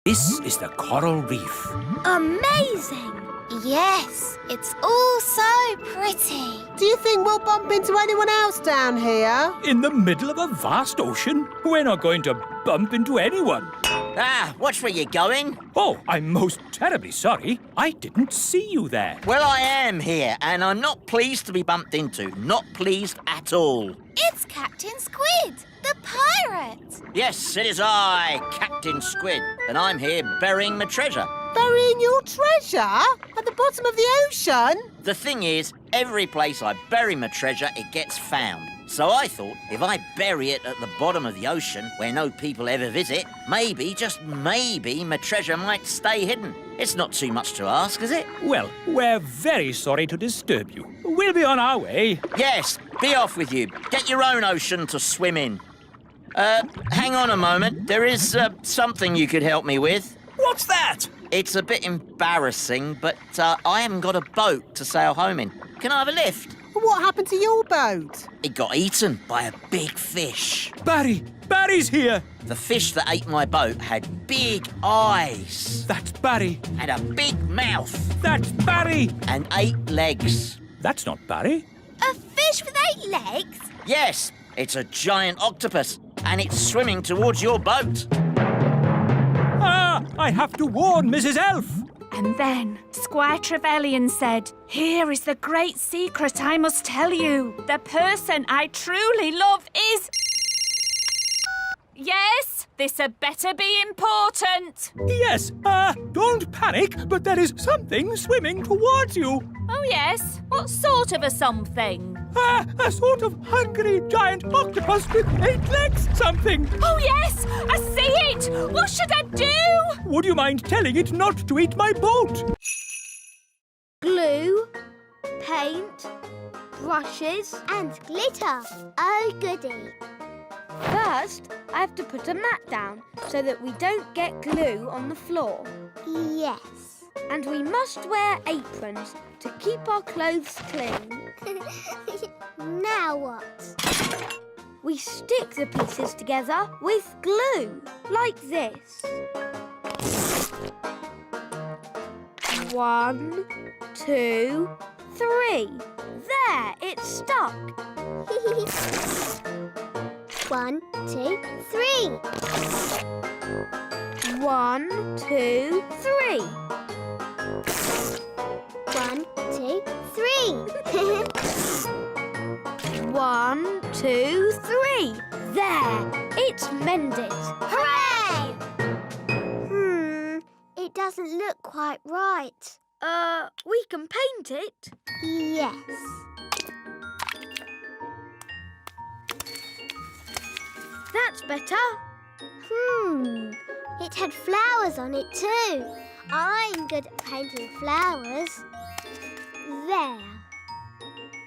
This is the coral reef. Amazing! Yes, it's all so pretty. Do you think we'll bump into anyone else down here? In the middle of a vast ocean? We're not going to bump into anyone. Watch where you're going. Oh, I'm most terribly sorry. I didn't see you there. Well, I am here, and I'm not pleased to be bumped into. Not pleased at all. It's Captain Squid, the pirate. Yes, it is I, Captain Squid, and I'm here burying my treasure. Burying your treasure? At the bottom of the ocean? The thing is, every place I bury my treasure, it gets found. So I thought, if I bury it at the bottom of the ocean, where no people ever visit, maybe, just maybe, my treasure might stay hidden. It's not too much to ask, is it? Well, we're very sorry to disturb you. We'll be on our way. Yes, be off with you. Get your own ocean to swim in. Hang on a moment. There is something you could help me with. What's that? It's a bit embarrassing, but I haven't got a boat to sail home in. Can I have a lift? What happened to your boat? It got eaten by a big fish. Barry! Barry's here! The fish that ate my boat had big eyes. That's Barry. And a big mouth. That's Barry! And 8 legs. That's not Barry. A fish with 8 legs? Yes, it's a giant octopus, and it's swimming towards your boat. I have to warn Mrs. Elf. And then Squire Trevelyan said, "Here is the great secret I must tell you. The person I truly love is..." Yes, this had better be important. Yes, don't panic, but there is something swimming towards you. Oh, yes? What sort of a something? A sort of hungry giant octopus with 8 legs something. Oh, yes! I see it! What should I do? Would you mind telling it not to eat my boat? Glue, paint, brushes And glitter. Oh, goody. First, I have to put a mat down so that we don't get glue on the floor. Yes. And we must wear aprons to keep our clothes clean. Now what? We stick the pieces together with glue, like this. 1, 2, 3. There, it's stuck. 1, 2, 3. 1, 2, 3. 1, 2, 3. 1, 2, 3. There, it's mended. Hooray! It doesn't look quite right. We can paint it. Yes. That's better. It had flowers on it too. I'm good at painting flowers. There.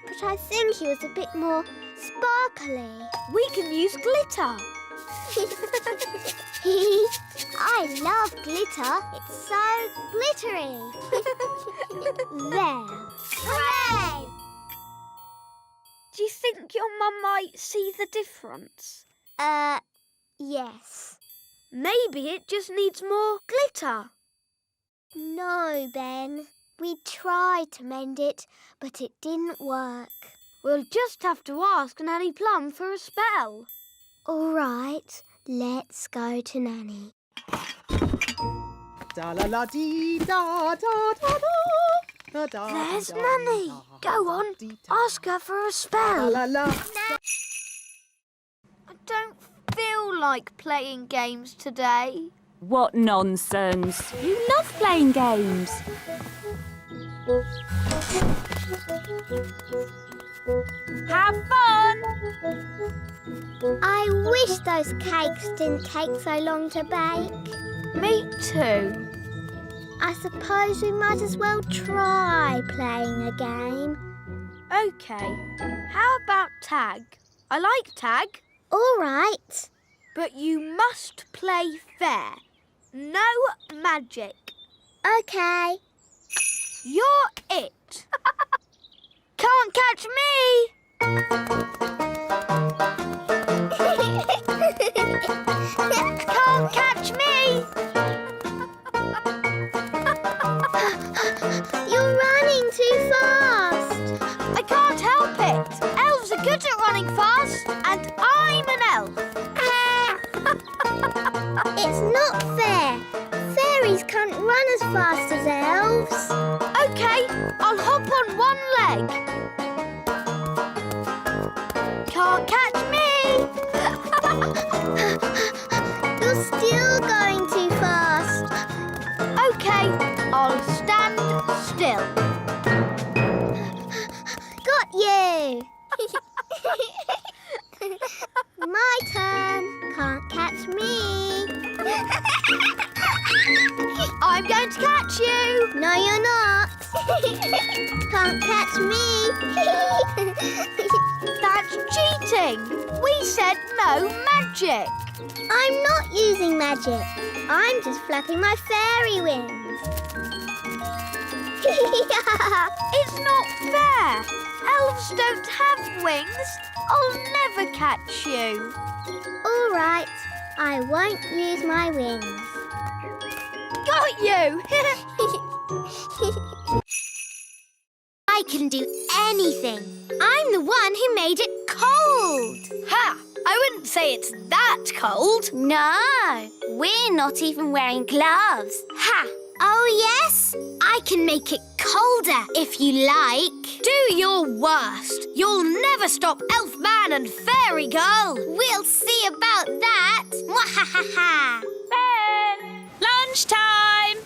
But I think it was a bit more sparkly. We can use glitter. I love glitter. It's so glittery. There. Hooray! Do you think your mum might see the difference? Yes. Maybe it just needs more glitter. No, Ben. We tried to mend it, but it didn't work. We'll just have to ask Nanny Plum for a spell. All right, let's go to Nanny. There's Nanny. Go on, ask her for a spell. I don't feel like playing games today. What nonsense. You love playing games. Have fun! I wish those cakes didn't take so long to bake. Me too. I suppose we might as well try playing a game. OK, how about tag? I like tag. All right. But you must play fair. No magic. OK. You're it. Can't catch me. Can't catch me. It's not fair. Fairies can't run as fast as elves. OK, I'll hop on one leg. Can't catch me. You're still going too fast. OK, I'll stand still. Got you. My turn. Can't catch me. I'm going to catch you. No, you're not. Can't catch me. That's cheating. We said no magic. I'm not using magic. I'm just flapping my fairy wings. It's not fair. Elves don't have wings. I'll never catch you. All right, I won't use my wings. Got you. I can do anything. I'm the one who made it cold. Ha! I wouldn't say it's that cold. No, we're not even wearing gloves. Ha! Oh, yes? I can make it colder if you like. Do your worst. You'll never stop Elf Man and Fairy Girl. We'll see about that. Mwahaha! Ben! Lunchtime!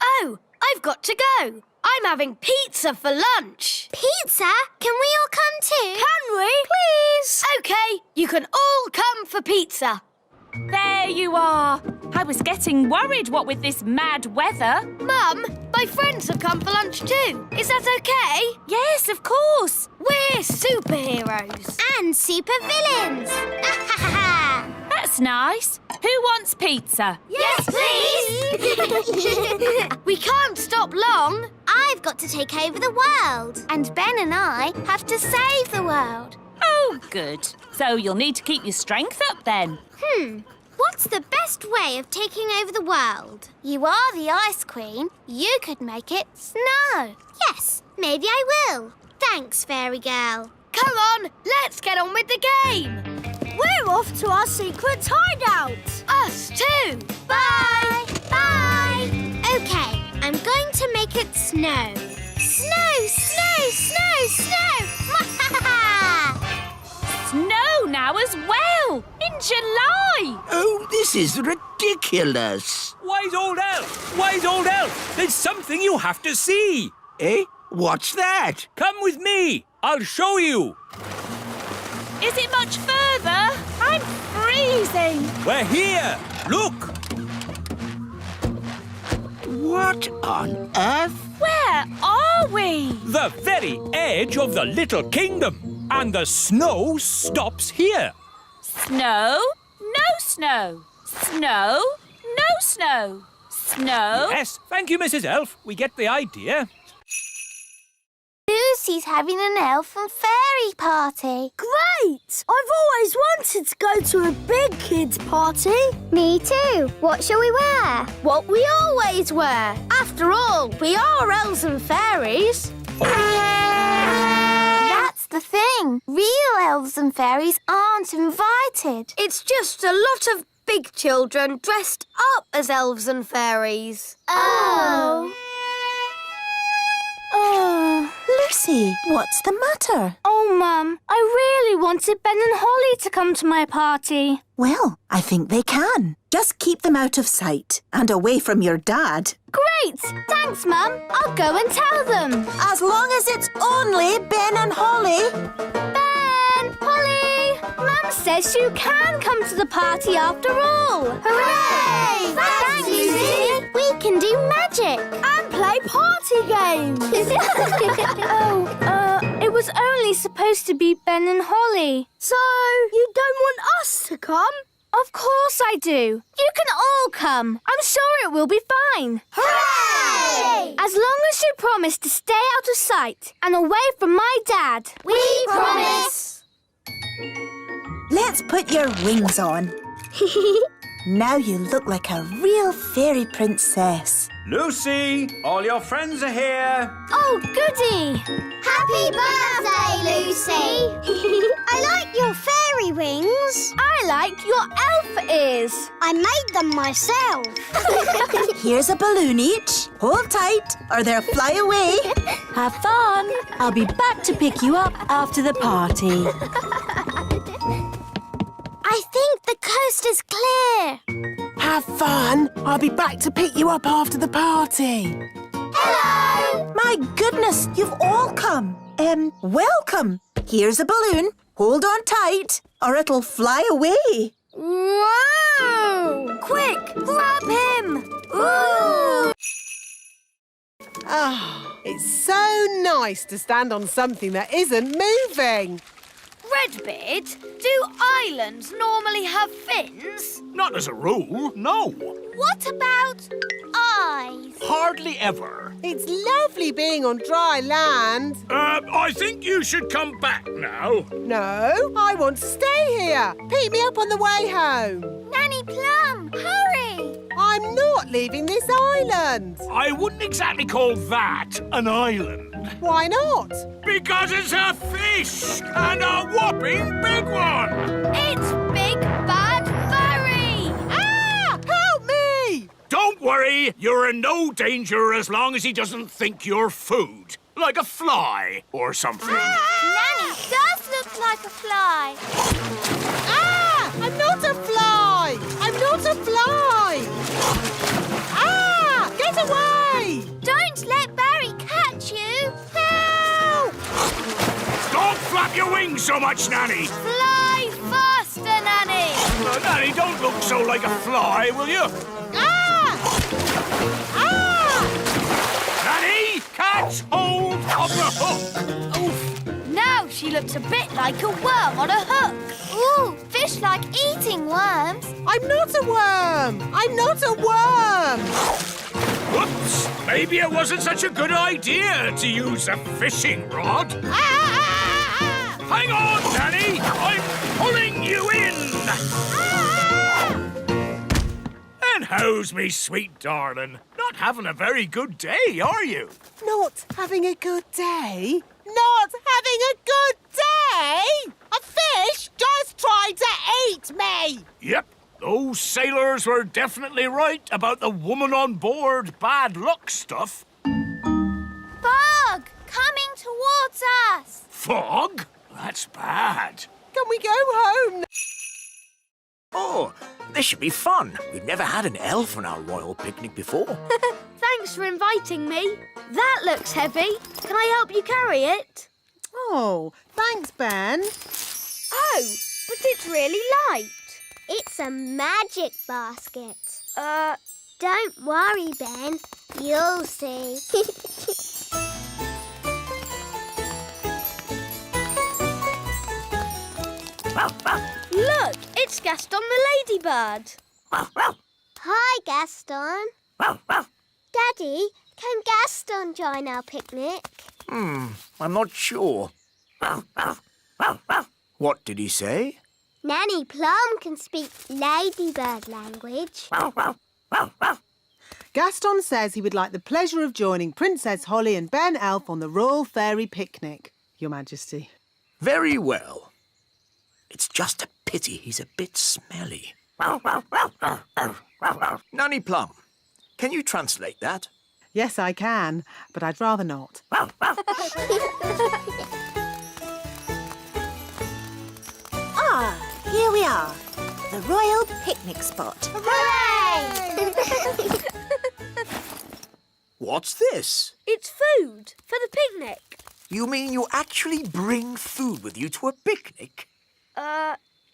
Oh, I've got to go. I'm having pizza for lunch. Pizza? Can we all come too? Can we? Please. OK, you can all come for pizza. There you are. I was getting worried, what with this mad weather. Mum, my friends have come for lunch too. Is that OK? Yes, of course. We're superheroes. And super villains. That's nice. Who wants pizza? Yes, please. We can't stop long. I've got to take over the world. And Ben and I have to save the world. Oh, good. So you'll need to keep your strength up then. What's the best way of taking over the world? You are the Ice Queen. You could make it snow. Yes, maybe I will. Thanks, Fairy Girl. Come on, let's get on with the game. We're off to our secret hideout. Us too. Bye. Bye. OK, I'm going to make it snow. Snow, snow, snow, snow. Snow now as well, in July. Oh, this is ridiculous. Wise old elf! Wise old elf! There's something you have to see. Eh? What's that? Come with me. I'll show you. Is it much further? I'm freezing. We're here. Look. What on earth? Where are we? The very edge of the little kingdom. And the snow stops here. Snow, no snow. Snow, no snow. Snow. Yes, thank you, Mrs. Elf. We get the idea. Lucy's having an elf and fairy party. Great! I've always wanted to go to a big kids' party. Me too. What shall we wear? What we always wear. After all, we are elves and fairies. That's the thing. Real elves and fairies aren't invited. It's just a lot of big children dressed up as elves and fairies. Oh. Oh, Lucy, what's the matter? Oh, Mum, I really wanted Ben and Holly to come to my party. Well, I think they can. Just keep them out of sight and away from your dad. Great! Thanks, Mum. I'll go and tell them. As long as it's only Ben and Holly. Ben! Holly! Mum says you can come to the party after all. Hooray! Thanks, Lucy. We can do magic. And play party games. It was only supposed to be Ben and Holly. So, you don't want us to come? Of course I do. You can all come. I'm sure it will be fine. Hooray! As long as you promise to stay out of sight and away from my dad. We promise. Let's put your wings on. Now you look like a real fairy princess. Lucy, all your friends are here. Oh, goody! Happy birthday, Lucy! I like your fairy wings. I like your elf ears. I made them myself. Here's a balloon each. Hold tight or they'll fly away. Have fun. I'll be back to pick you up after the party. I think the coast is clear. Have fun. I'll be back to pick you up after the party. Hello! My goodness, you've all come. Welcome. Here's a balloon. Hold on tight or it'll fly away. Whoa! Quick, grab him! Ooh! Ah, it's so nice to stand on something that isn't moving. Redbeard, do islands normally have fins? Not as a rule, no. What about eyes? Hardly ever. It's lovely being on dry land. I think you should come back now. No, I want to stay here. Pick me up on the way home. Nanny Plum, hurry! I'm not leaving this island. I wouldn't exactly call that an island. Why not? Because it's a fish, and a whopping big one. It's Big Bad Furry! Ah! Help me! Don't worry, you're in no danger as long as he doesn't think you're food. Like a fly or something. Nanny does look like a fly. Ah! I'm not a fly! I'm not a fly! Ah! Get away! Don't let Barry catch you. Help! Don't flap your wings so much, Nanny. Fly faster, Nanny. Nanny, don't look so like a fly, will you? Ah! Ah! Nanny, catch hold of the hook. Oof. Now she looks a bit like a worm on a hook. Ooh, fish like eating worms. I'm not a worm! I'm not a worm! Whoops! Maybe it wasn't such a good idea to use a fishing rod. Ah! Hang on, Nanny! I'm pulling you in! And how's me sweet darling? Not having a very good day, are you? Not having a good day? Not having a good day? A fish just tried to eat me! Yep, those sailors were definitely right about the woman on board bad luck stuff. Bug coming towards us. Fog? That's bad. Can we go home? Oh, this should be fun. We've never had an elf on our royal picnic before. Thanks for inviting me. That looks heavy. Can I help you carry it? Oh, thanks, Ben. Oh, but it's really light. It's a magic basket. Don't worry, Ben. You'll see. Look, it's Gaston the ladybird. Hi, Gaston. Daddy, can Gaston join our picnic? I'm not sure. What did he say? Nanny Plum can speak ladybird language. Gaston says he would like the pleasure of joining Princess Holly and Ben Elf on the Royal Fairy Picnic, Your Majesty. Very well. It's just a pity he's a bit smelly. Nanny Plum, can you translate that? Yes, I can, but I'd rather not. Here we are. The Royal Picnic Spot. Hooray! What's this? It's food for the picnic. You mean you actually bring food with you to a picnic?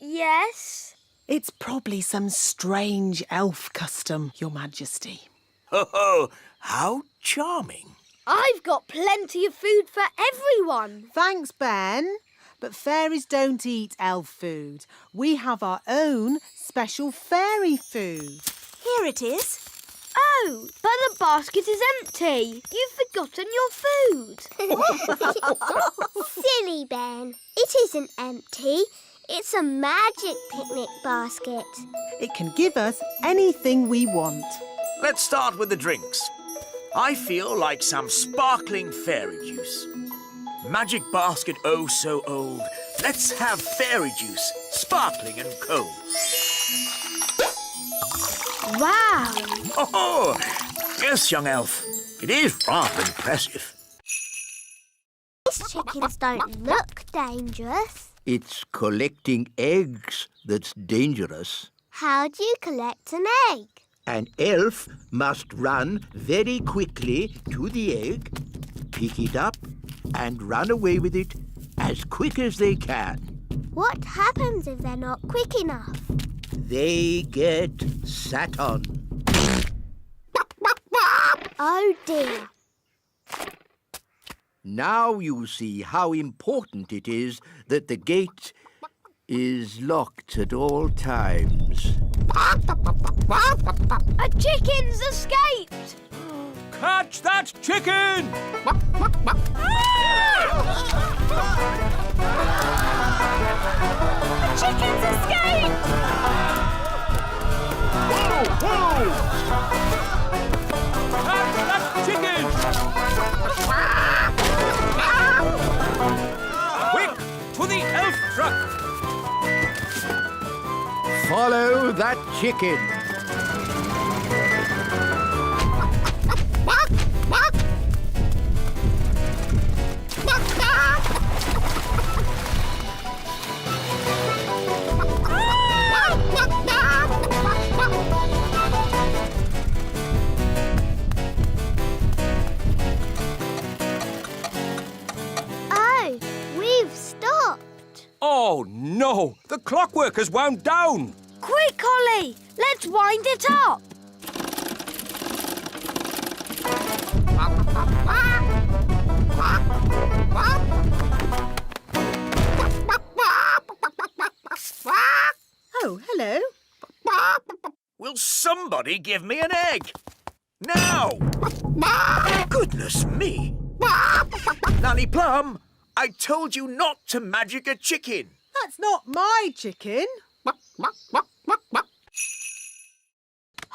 Yes. It's probably some strange elf custom, Your Majesty. Oh, how charming. I've got plenty of food for everyone. Thanks, Ben. But fairies don't eat elf food. We have our own special fairy food. Here it is. Oh, but the basket is empty. You've forgotten your food. Silly Ben. It isn't empty. It's a magic picnic basket. It can give us anything we want. Let's start with the drinks. I feel like some sparkling fairy juice. Magic basket, oh so old. Let's have fairy juice, sparkling and cold. Wow! Oh, yes, young elf. It is rather impressive. These chickens don't look dangerous. It's collecting eggs that's dangerous. How do you collect an egg? An elf must run very quickly to the egg, pick it up, and run away with it as quick as they can. What happens if they're not quick enough? They get sat on. Oh dear. Now you see how important it is that the gate is locked at all times. A chicken's escaped! Catch that chicken! The chicken's escaped! Catch that chicken! Quick, to the elf truck! Follow that chicken. Oh, we've stopped. Oh, no! The clockwork has wound down! Quick, Holly! Let's wind it up! Oh, hello. Will somebody give me an egg? Now! Goodness me! Nanny Plum, I told you not to magic a chicken. That's not my chicken.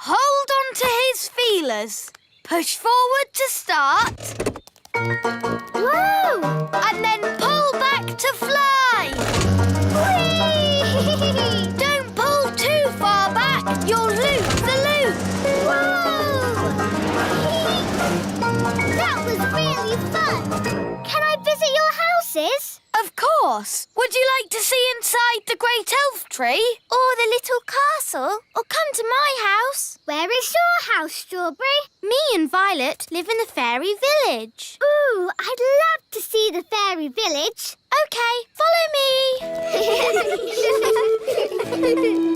Hold on to his feelers. Push forward to start. Whoa! And then pull back to fly. Whee! Don't pull too far back. You'll lose the loop. Whoa! That was really fun. Can I visit your houses? Of course. Would you like to see inside the great elf tree? Or the little castle? Or come to my house? Where is your house, Strawberry? Me and Violet live in the fairy village. Ooh, I'd love to see the fairy village. Okay, follow me.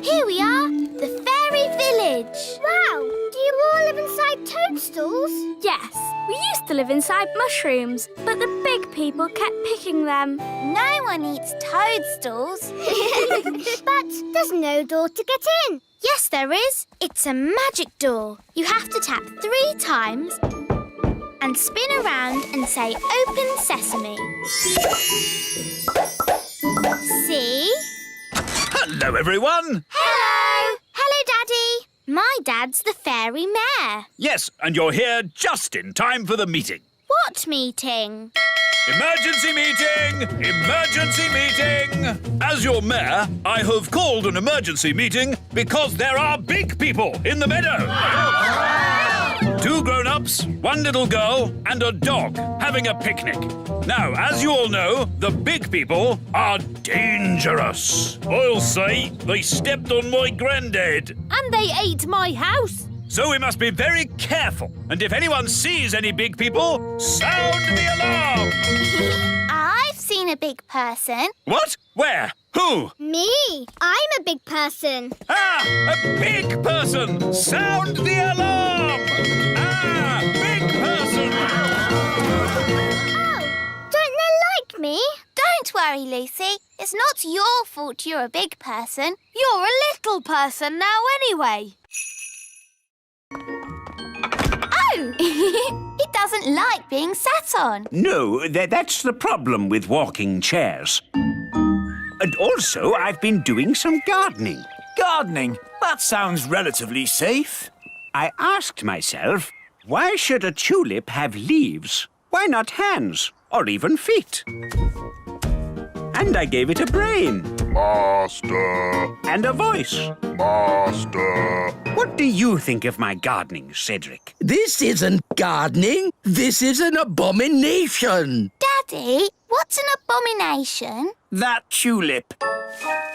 Here we are, the fairy village. Wow, do you all live inside toadstools? Yes, we used to live inside mushrooms, but the big people kept picking them. No one eats toadstools. But there's no door to get in. Yes, there is. It's a magic door. You have to tap 3 times and spin around and say, "Open Sesame." See? Hello, everyone! Hello! Hello, Daddy. My dad's the fairy mayor. Yes, and you're here just in time for the meeting. What meeting? Emergency meeting! Emergency meeting! As your mayor, I have called an emergency meeting because there are big people in the meadow. 2 grown-ups, 1 little girl, and a dog having a picnic. Now, as you all know, the big people are dangerous. I'll say they stepped on my granddad. And they ate my house. So we must be very careful. And if anyone sees any big people, sound the alarm! I've seen a big person. What? Where? Who? Me, I'm a big person. Ah! A big person! Sound the alarm! Ah! Big person! Oh, don't they like me? Don't worry, Lucy. It's not your fault you're a big person. You're a little person now anyway. Oh! He doesn't like being sat on. No, that's the problem with walking chairs. And also, I've been doing some gardening. Gardening? That sounds relatively safe. I asked myself, why should a tulip have leaves? Why not hands or even feet? And I gave it a brain. Master! And a voice. Master! What do you think of my gardening, Cedric? This isn't gardening. This is an abomination. Daddy, what's an abomination? That tulip.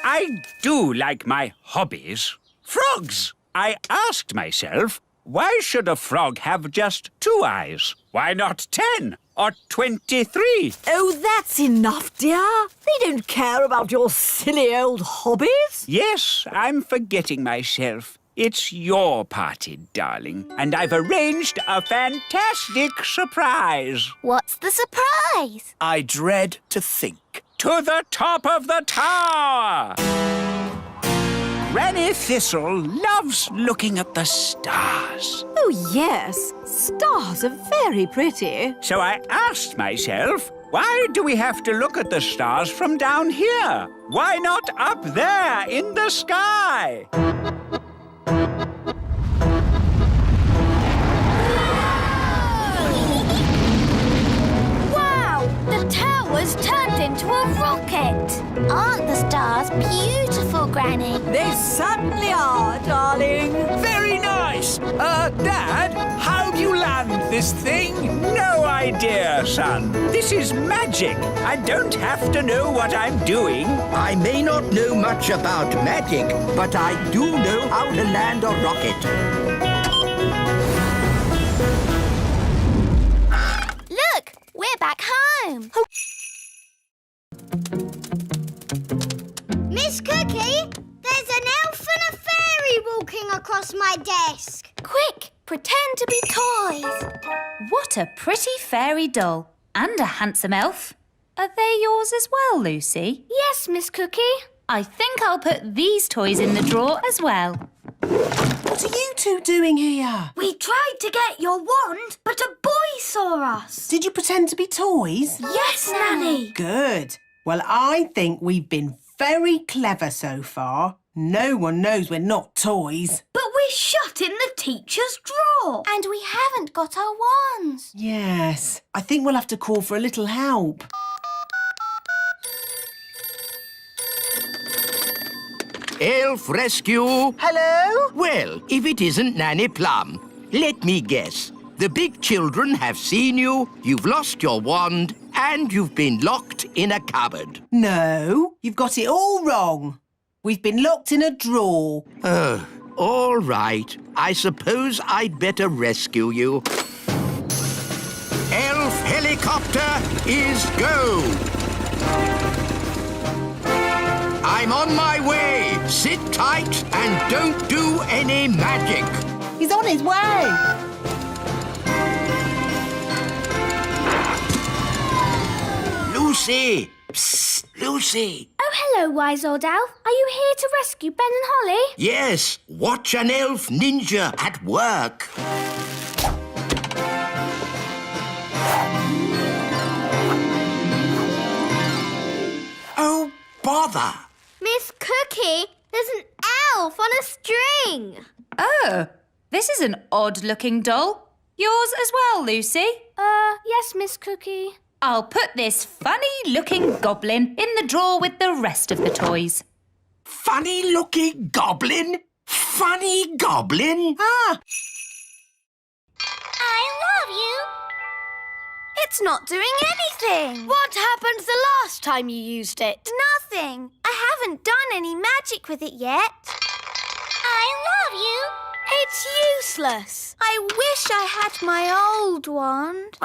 I do like my hobbies. Frogs! I asked myself, why should a frog have just 2 eyes? Why not 10 or 23? Oh, that's enough, dear. They don't care about your silly old hobbies. Yes, I'm forgetting myself. It's your party, darling, and I've arranged a fantastic surprise. What's the surprise? I dread to think. To the top of the tower! Granny Thistle loves looking at the stars. Oh, yes. Stars are very pretty. So I asked myself, why do we have to look at the stars from down here? Why not up there in the sky? Wow! The tower's turned into a rocket. Aren't the stars beautiful, Granny? They certainly are, darling. Very nice. Dad, how do you land this thing? No idea, son. This is magic. I don't have to know what I'm doing. I may not know much about magic, but I do know how to land a rocket. Look, we're back home. Miss Cookie, there's an elf and a fairy walking across my desk. Quick, pretend to be toys. What a pretty fairy doll. And a handsome elf. Are they yours as well, Lucy? Yes, Miss Cookie. I think I'll put these toys in the drawer as well. What are you two doing here? We tried to get your wand, but a boy saw us. Did you pretend to be toys? Yes, Nanny. Good. Well, I think we've been very clever so far. No one knows we're not toys. But we're shut in the teacher's drawer. And we haven't got our wands. Yes. I think we'll have to call for a little help. Elf rescue. Hello? Well, if it isn't Nanny Plum, let me guess. The big children have seen you, you've lost your wand, and you've been locked in a cupboard. No, you've got it all wrong. We've been locked in a drawer. Oh, all right. I suppose I'd better rescue you. Elf helicopter is go! I'm on my way. Sit tight and don't do any magic. He's on his way. Lucy! Psst, Lucy! Oh, hello, wise old elf. Are you here to rescue Ben and Holly? Yes, watch an elf ninja at work. Oh, bother! Miss Cookie, there's an elf on a string. Oh, this is an odd-looking doll. Yours as well, Lucy? Yes, Miss Cookie. I'll put this funny-looking goblin in the drawer with the rest of the toys. Funny-looking goblin? Funny goblin? Ah, I love you. It's not doing anything. What happened the last time you used it? Nothing. I haven't done any magic with it yet. I love you. It's useless. I wish I had my old wand.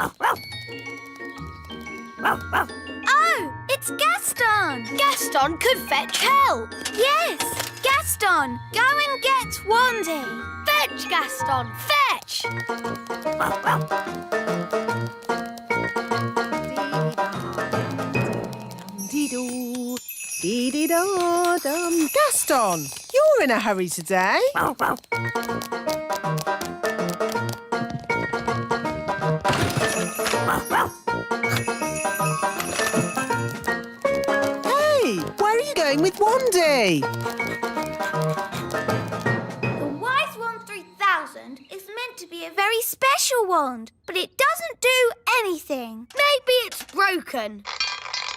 Oh, it's Gaston. Gaston could fetch help. Yes, Gaston, go and get Wandy. Fetch, Gaston, fetch. dee-doo, dee-dee-da-dum. Gaston, you're in a hurry today. Hey, where are you Wandy! The Wise Wand 3000 is meant to be a very special wand, but it doesn't do anything. Maybe it's broken.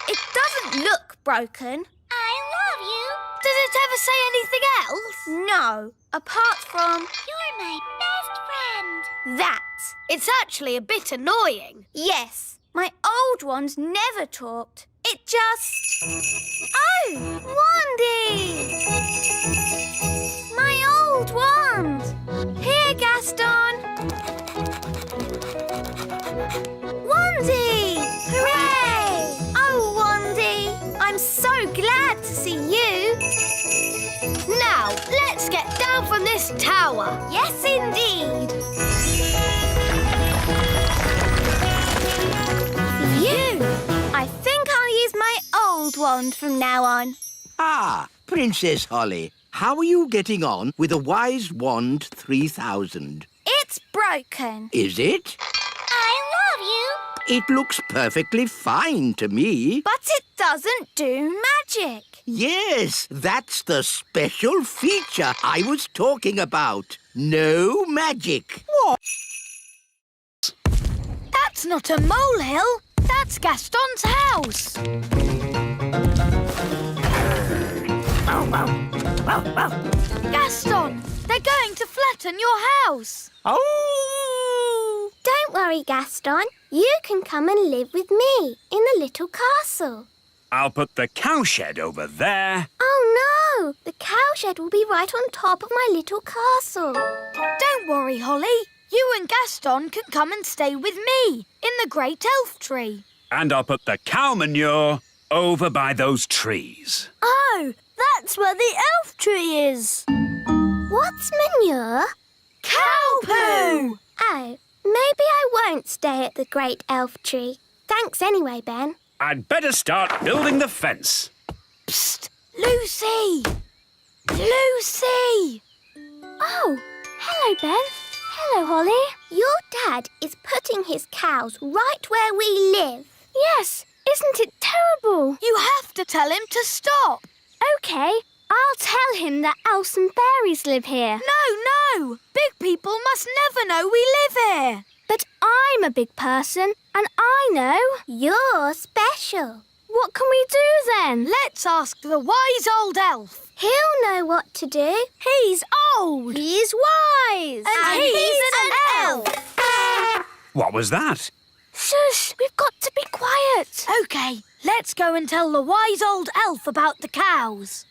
It doesn't look broken. I love you. Does it ever say anything else? No, apart from... You're my best friend. that. It's actually a bit annoying. Yes, my old wand never talked. It just... Oh, Wandy! My old wand! Here, Gaston! Wandy! Hooray! Oh, Wandy! I'm so glad to see you! Now, let's get down from this tower. Yes, indeed! Phew! I think I'll use my old wand from now on. Ah, Princess Holly, how are you getting on with the Wise Wand 3000? It's broken. Is it? I love you. It looks perfectly fine to me. But it doesn't do magic. Yes, that's the special feature I was talking about. No magic. What? That's not a molehill. That's Gaston's house. Gaston, they're going to flatten your house. Oh! Don't worry, Gaston. You can come and live with me in the little castle. I'll put the cowshed over there. Oh, no! The cowshed will be right on top of my little castle. Don't worry, Holly. You and Gaston can come and stay with me in the great elf tree. And I'll put the cow manure over by those trees. Oh, that's where the elf tree is. What's manure? Cow poo! Oh, maybe I won't stay at the great elf tree. Thanks anyway, Ben. I'd better start building the fence. Psst! Lucy! Lucy! Oh, hello, Ben. Hello, Holly. Your dad is putting his cows right where we live. Yes, isn't it terrible? You have to tell him to stop. OK, I'll tell him that elves and fairies live here. No! Big people must never know we live here. But I'm a big person, and I know. You're special. What can we do then? Let's ask the wise old elf. He'll know what to do. He's old. He's wise. And he's an elf. What was that? Shush, we've got to be quiet. OK, let's go and tell the wise old elf about the cows.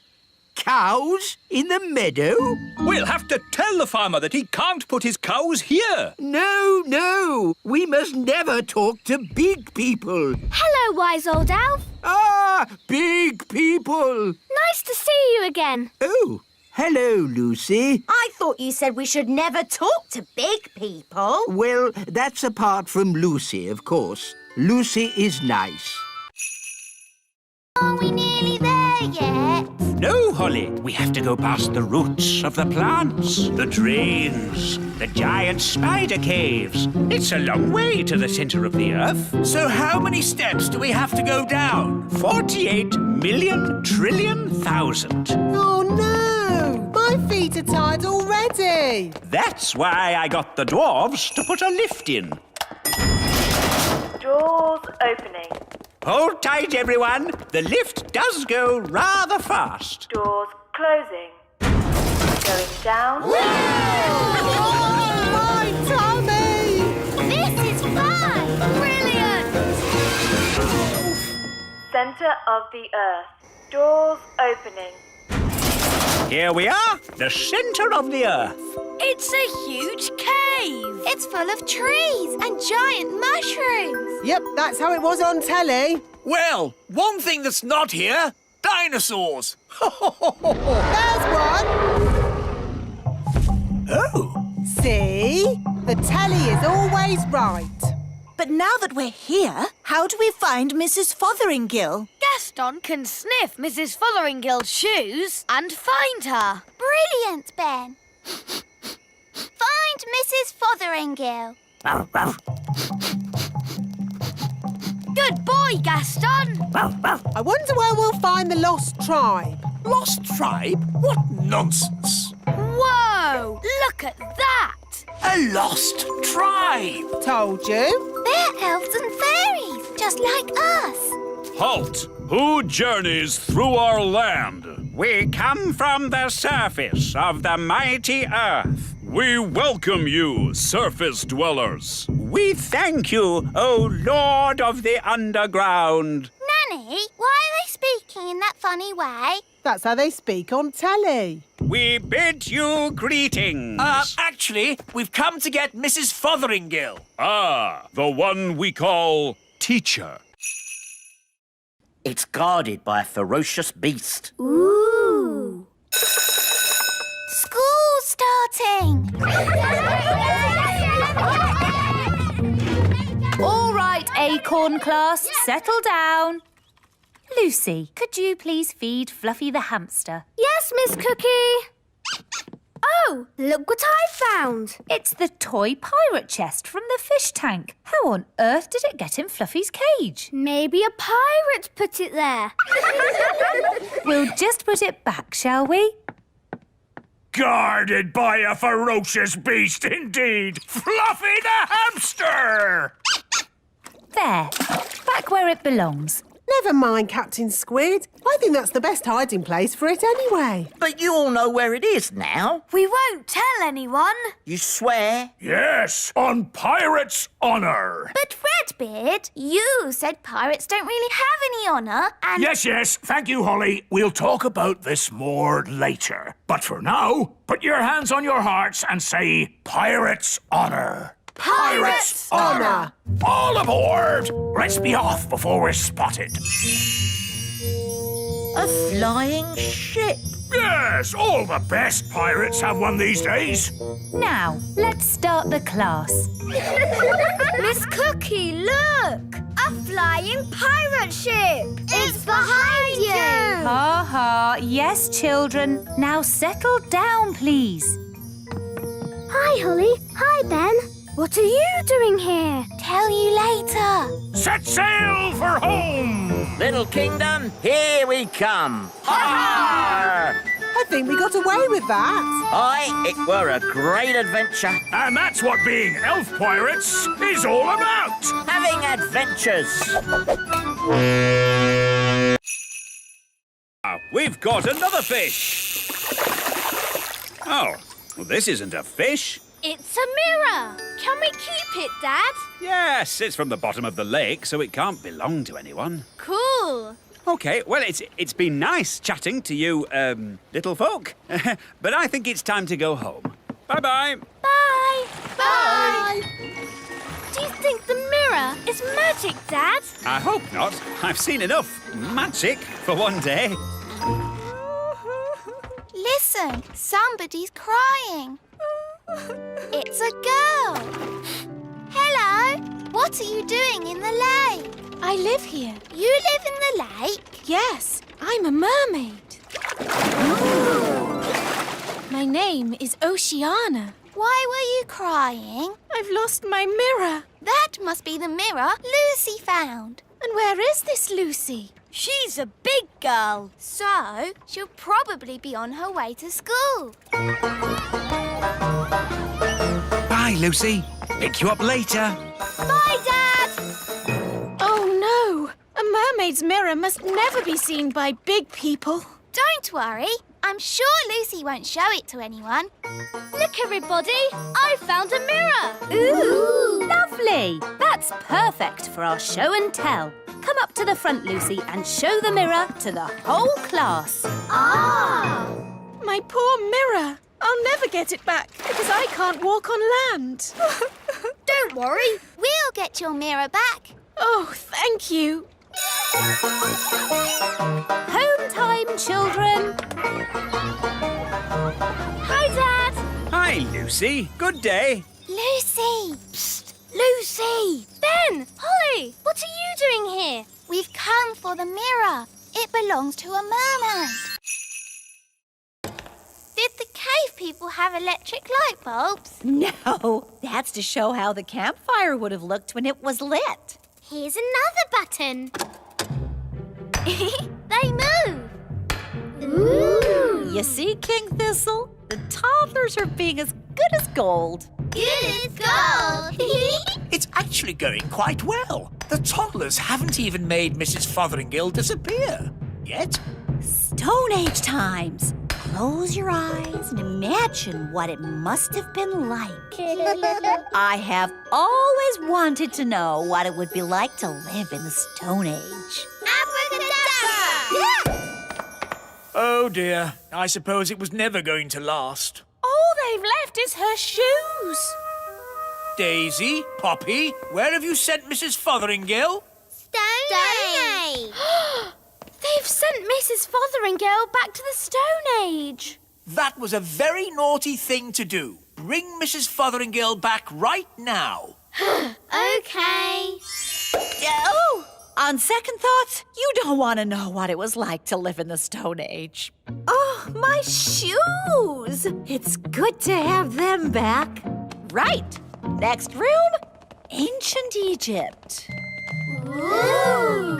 Cows in the meadow? We'll have to tell the farmer that he can't put his cows here. No. We must never talk to big people. Hello, wise old elf. Ah, big people. Nice to see you again. Oh, hello, Lucy. I thought you said we should never talk to big people. Well, that's apart from Lucy, of course. Lucy is nice. Are we nearly there yet? No, Holly. We have to go past the roots of the plants, the drains, the giant spider caves. It's a long way to the centre of the earth. So how many steps do we have to go down? 48,000,000,000,000. Oh, no! My feet are tired already. That's why I got the dwarves to put a lift in. Doors opening. Hold tight, everyone. The lift does go rather fast. Doors closing. Going down. Oh, my tummy! This is fun! Brilliant! Center of the earth. Doors opening. Here we are, the centre of the earth. It's a huge cave. It's full of trees and giant mushrooms. Yep, that's how it was on telly. Well, one thing that's not here, dinosaurs. There's one. Oh. See? The telly is always right. But now that we're here, how do we find Mrs. Fotheringill? Gaston can sniff Mrs. Fotheringill's shoes and find her. Brilliant, Ben. Find Mrs. Fotheringill. Good boy, Gaston. I wonder where we'll find the lost tribe. Lost tribe? What nonsense! Whoa! Look at that! A lost tribe! Told you. They're elves and fairies, just like us. Halt! Who journeys through our land? We come from the surface of the mighty earth. We welcome you, surface dwellers. We thank you, O Lord of the Underground. Nanny, why are they speaking in that funny way? That's how they speak on telly. We bid you greetings. Actually, we've come to get Mrs. Fotheringill. Ah, the one we call teacher. It's guarded by a ferocious beast. Ooh. School's starting. All right, Acorn class, settle down. Lucy, could you please feed Fluffy the hamster? Yes, Miss Cookie. Oh, look what I found. It's the toy pirate chest from the fish tank. How on earth did it get in Fluffy's cage? Maybe a pirate put it there. We'll just put it back, shall we? Guarded by a ferocious beast indeed! Fluffy the hamster! There, back where it belongs. Never mind, Captain Squid. I think that's the best hiding place for it anyway. But you all know where it is now. We won't tell anyone. You swear? Yes, on pirate's honour. But Redbeard, you said pirates don't really have any honour and... Yes, thank you, Holly. We'll talk about this more later. But for now, put your hands on your hearts and say pirate's honour. Pirate's honour. All aboard! Let's be off before we're spotted. A flying ship. Yes, all the best pirates have one these days. Now, let's start the class. Miss Cookie, look! A flying pirate ship! It's behind you! Ha ha, yes, children. Now settle down, please. Hi, Holly. Hi, Ben. What are you doing here? Tell you later. Set sail for home! Little Kingdom, here we come. Ha! I think we got away with that. Aye, it were a great adventure. And that's what being elf pirates is all about! Having adventures. We've got another fish. Oh, well, this isn't a fish. It's a mirror. Can we keep it, Dad? Yes, it's from the bottom of the lake, so it can't belong to anyone. Cool. OK, well, it's been nice chatting to you, little folk. But I think it's time to go home. Bye-bye. Bye. Bye. Do you think the mirror is magic, Dad? I hope not. I've seen enough magic for one day. Listen, somebody's crying. It's a girl. Hello. What are you doing in the lake? I live here. You live in the lake? Yes, I'm a mermaid. My name is Oceana. Why were you crying? I've lost my mirror. That must be the mirror Lucy found. And where is this Lucy? She's a big girl, so she'll probably be on her way to school. Bye, Lucy. Pick you up later. Bye, Dad! Oh, no. A mermaid's mirror must never be seen by big people. Don't worry. I'm sure Lucy won't show it to anyone. Look, everybody. I found a mirror. Ooh, lovely. That's perfect for our show and tell. Come up to the front, Lucy, and show the mirror to the whole class. Ah! My poor mirror. I'll never get it back because I can't walk on land. Don't worry. We'll get your mirror back. Oh, thank you. Home time, children. Hi, Dad. Hi, Lucy. Good day. Lucy. Psst. Lucy. Ben. Holly. What are you doing here? We've come for the mirror. It belongs to a mermaid. Did the cave people have electric light bulbs? No, that's to show how the campfire would have looked when it was lit. Here's another button. They move. Ooh. You see, King Thistle? The toddlers are being as good as gold. Good as gold. It's actually going quite well. The toddlers haven't even made Mrs. Fotheringill disappear. Yet. Stone Age times. Close your eyes and imagine what it must have been like. I have always wanted to know what it would be like to live in the Stone Age. Abracadabra! Oh dear, I suppose it was never going to last. All they've left is her shoes. Daisy, Poppy, where have you sent Mrs. Fotheringill? Stone Age. They've sent Mrs. Fotheringill back to the Stone Age. That was a very naughty thing to do. Bring Mrs. Fotheringill back right now. Okay. Oh! On second thoughts, you don't want to know what it was like to live in the Stone Age. Oh, my shoes! It's good to have them back. Right. Next room, Ancient Egypt. Ooh.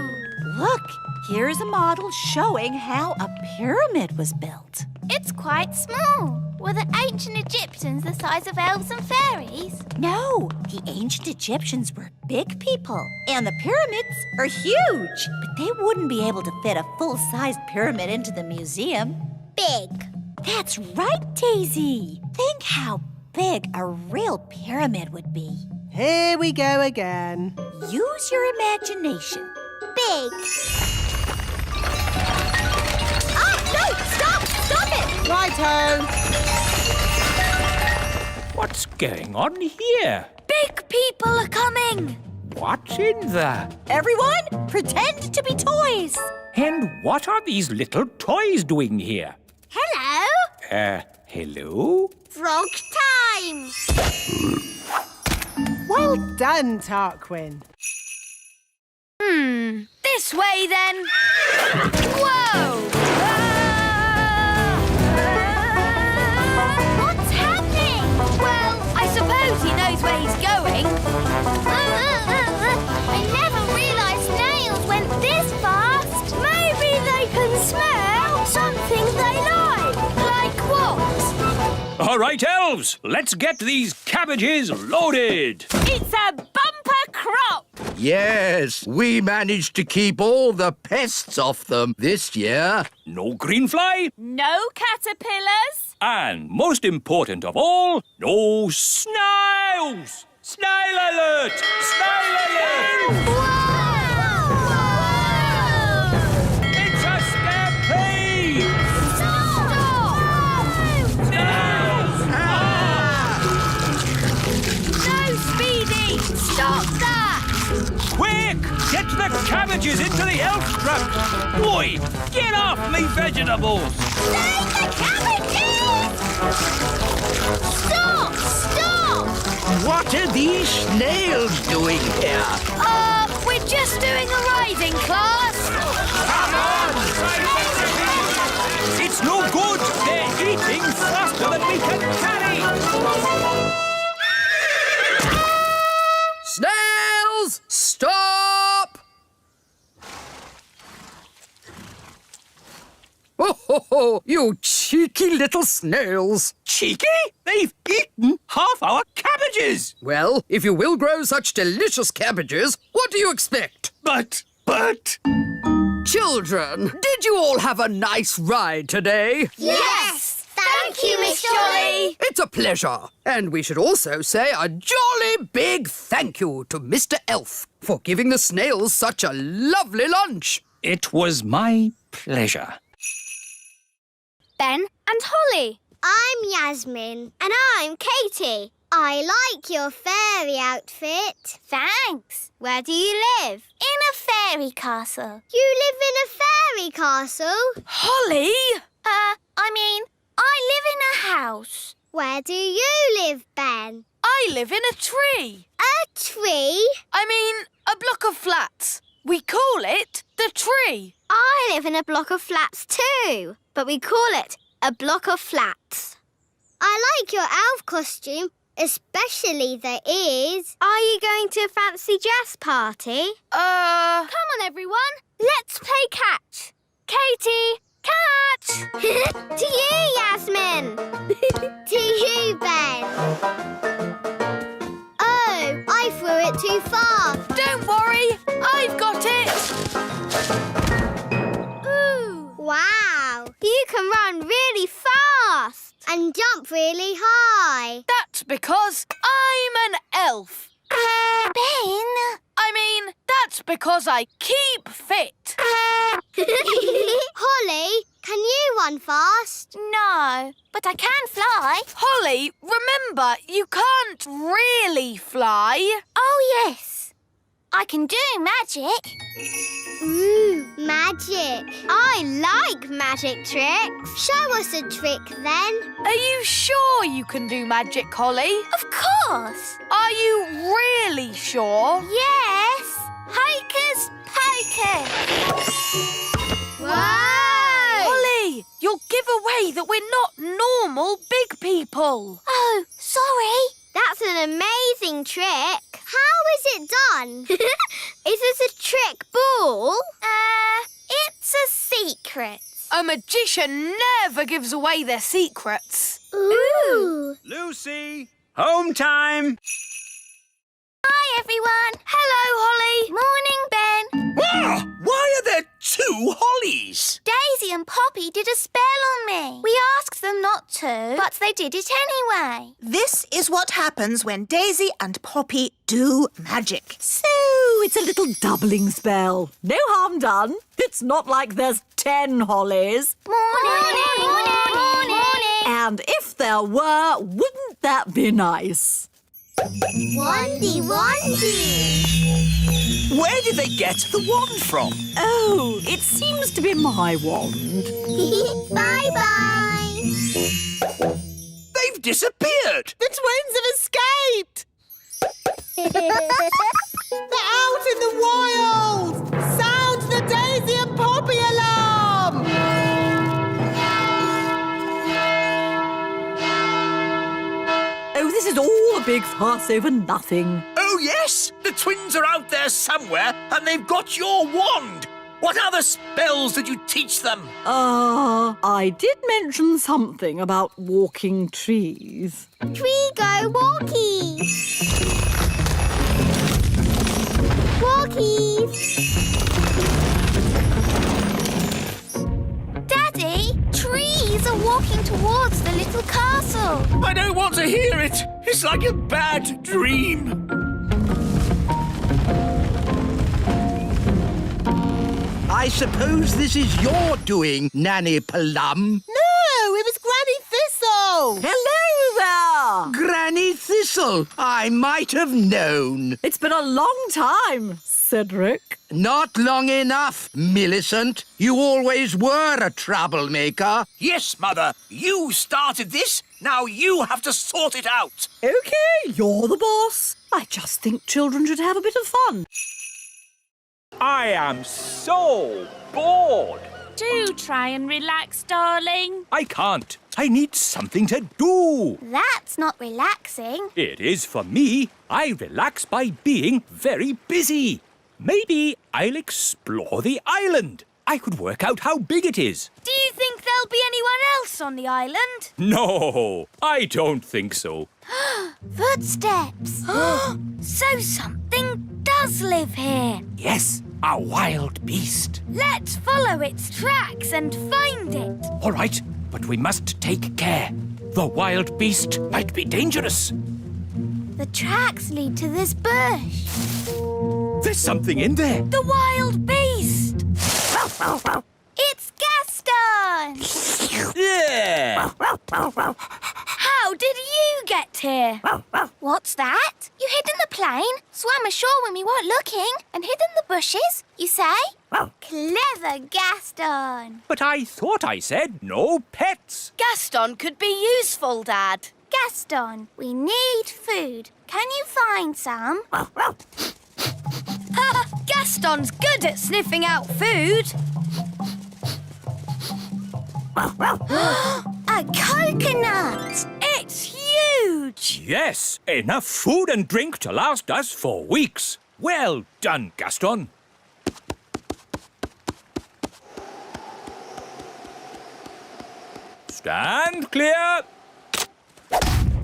Look, here's a model showing how a pyramid was built. It's quite small. Were the ancient Egyptians the size of elves and fairies? No, the ancient Egyptians were big people, and the pyramids are huge. But they wouldn't be able to fit a full-sized pyramid into the museum. Big. That's right, Daisy. Think how big a real pyramid would be. Here we go again. Use your imagination. Big. Ah, no! Stop! Stop it! Righto. What's going on here? Big people are coming! What's in there? Everyone, pretend to be toys. And what are these little toys doing here? Hello. Hello? Frog time. Well done, Tarquin. This way then! Whoa! What's happening? Well, I suppose he knows where he's going. I never realised snails went this fast. Maybe they can smell something they like. Like what? All right, elves, let's get these cabbages loaded. It's a bumper crop. Yes, we managed to keep all the pests off them this year. No green fly, No caterpillars. and most important of all, no snails. Snail Alert! Snail Alert! It's a stampede! Snails! No, Speedy! Stop that! Quick! Get the cabbages into the elf truck! Boy, get off me vegetables! Save the cabbages! Stop! Stop! What are these snails doing here? We're just doing a riding class. It's no good! They're eating faster than we can carry! Snails, stop! Oh, you cheeky little snails. Cheeky? They've eaten half our cabbages. Well, if you will grow such delicious cabbages, what do you expect? But... Children, did you all have a nice ride today? Yes! Thank you, Miss Jolly! It's a pleasure. And we should also say a jolly big thank you to Mr. Elf for giving the snails such a lovely lunch. It was my pleasure. Ben and Holly. I'm Yasmin. And I'm Katie. I like your fairy outfit. Thanks. Where do you live? In a fairy castle. You live in a fairy castle? Holly? I live in a house. Where do you live, Ben? I live in a tree. A tree? A block of flats. We call it the tree. I live in a block of flats too, but we call it a block of flats. I like your elf costume, especially the ears. Are you going to a fancy dress party? Come on, everyone. Let's play catch. Katie, Catch! To you, Yasmin. To you, Ben. Oh, I threw it too far. Don't worry, I've got it. Ooh. Wow, you can run really fast and jump really high. That's because I'm an elf. Ben! I mean, that's because I keep fit. Holly, can you run fast? No, but I can fly. Holly, remember, you can't really fly. Oh, yes. I can do magic. Ooh, magic. I like magic tricks. Show us a trick then. Are you sure you can do magic, Holly? Of course. Are you really sure? Yes. Hocus pocus. Whoa! Holly, you'll give away that we're not normal big people. Oh, sorry. That's an amazing trick. How is it done? Is this a trick ball? It's a secret. A magician never gives away their secrets. Ooh. Lucy, home time. Hi, everyone. Hello, Holly. Morning, Ben. Ah, why are there two Hollies? Daisy and Poppy did a spell on me. We asked them not to, but they did it anyway. This is what happens when Daisy and Poppy do magic. So it's a little doubling spell. No harm done. It's not like there's 10 hollies. Morning. And if there were, wouldn't that be nice? Wandy. Where did they get the wand from? Oh, it seems to be my wand. Bye-bye. They've disappeared. The twins have escaped. They're out in the wild. Sound the Daisy and Poppy alarm. Oh, this is all a big fuss over nothing. Oh, yes. The twins are out there somewhere and they've got your wand. What other spells did you teach them? I did mention something about walking trees. Tree go walkies. Walkies. Daddy, trees are walking towards the little castle. I don't want to hear it. It's like a bad dream. I suppose this is your doing, Nanny Plum. No, it was Granny Thistle. Hello there! Granny Thistle, I might have known. It's been a long time, Cedric. Not long enough, Millicent. You always were a troublemaker. Yes, Mother. You started this. Now you have to sort it out. OK, you're the boss. I just think children should have a bit of fun. I am so bored. Do try and relax, darling. I can't. I need something to do. That's not relaxing. It is for me. I relax by being very busy. Maybe I'll explore the island. I could work out how big it is. Do you think there'll be anyone else on the island? No, I don't think so. Footsteps. So something does live here. Yes, a wild beast. Let's follow its tracks and find it. All right, but we must take care. The wild beast might be dangerous. The tracks lead to this bush. There's something in there. The wild beast. It's Gaston! Yeah! How did you get here? What's that? You hid in the plane, swam ashore when we weren't looking, and hid in the bushes, you say? Clever Gaston! But I thought I said no pets. Gaston could be useful, Dad. Gaston, we need food. Can you find some? Gaston's good at sniffing out food. A coconut! It's huge! Yes, enough food and drink to last us for weeks. Well done, Stand clear.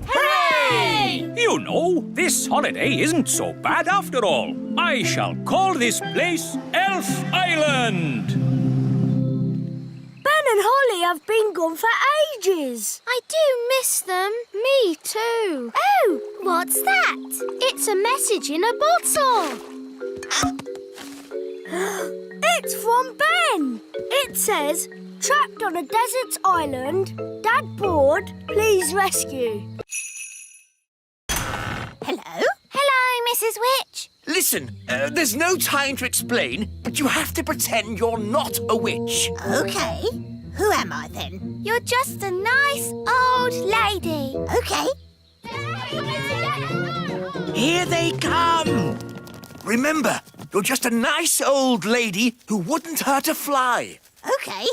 Hooray! You know, this holiday isn't so bad after all. I shall call this place Elf Island. Ben and Holly have been gone for ages. I do miss them. Me too. Oh, what's that? It's a message in a bottle. It's from Ben. It says, trapped on a desert island, Dad bored, please rescue. Hello? Hello, Mrs. Witch. Listen, there's no time to explain, but you have to pretend you're not a witch. Okay. Who am I then? You're just a nice old lady. Okay. Here they come! Remember, you're just a nice old lady who wouldn't hurt a fly. Okay.